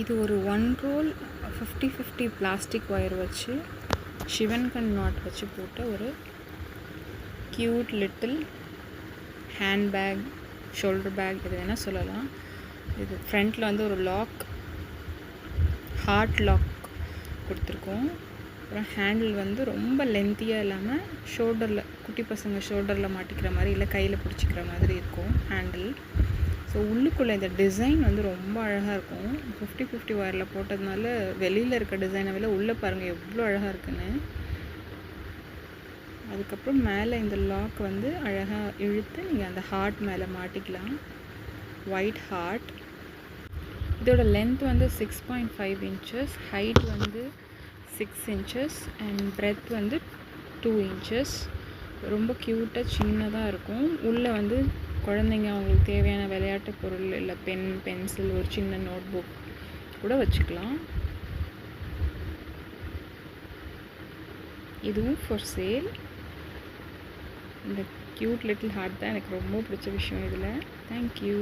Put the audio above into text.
இது ஒரு 1 role 50-50 plastic wire வச்சு சிவன்கண் நாட் வச்சு போட்ட ஒரு cute little handbag, shoulder bag இது வேணால் சொல்லலாம். இது ஃப்ரண்ட்டில் வந்து ஒரு லாக், ஹார்ட் லாக் கொடுத்துருக்கோம். அப்புறம் ஹேண்டில் வந்து ரொம்ப லென்த்தியாக இல்லாமல் ஷோல்டரில், குட்டி பசங்க ஷோல்டரில் மாட்டிக்கிற மாதிரி இல்லை கையில் பிடிச்சிக்கிற மாதிரி இருக்கும் ஹேண்டில். ஸோ உள்ளுக்குள்ளே இந்த டிசைன் வந்து ரொம்ப அழகாக இருக்கும். 50-50 ஒயரில் போட்டதுனால வெளியில் இருக்க டிசைனை விட உள்ளே பாருங்கள் எவ்வளோ அழகாக இருக்குன்னு. அதுக்கப்புறம் மேலே இந்த லாக் வந்து அழகாக இழுத்து நீங்கள் அந்த ஹார்ட் மேலே மாட்டிக்கலாம். White heart. இதோட லென்த் வந்து 6.5 inches, ஹைட் வந்து 6 inches அண்ட் பிரெத் வந்து 2 inches. ரொம்ப க்யூட்டாக சின்னதாக இருக்கும். உள்ளே வந்து குழந்தைங்க அவங்களுக்கு தேவையான விளையாட்டு பொருள் இல்லை பென், பென்சில், ஒரு சின்ன நோட் புக் கூட வச்சுக்கலாம். இதுவும் ஃபார் சேல். இந்த க்யூட் லிட்டில் ஹார்ட் தான் எனக்கு ரொம்ப பிடிச்ச விஷயம் இதில். தேங்க்யூ.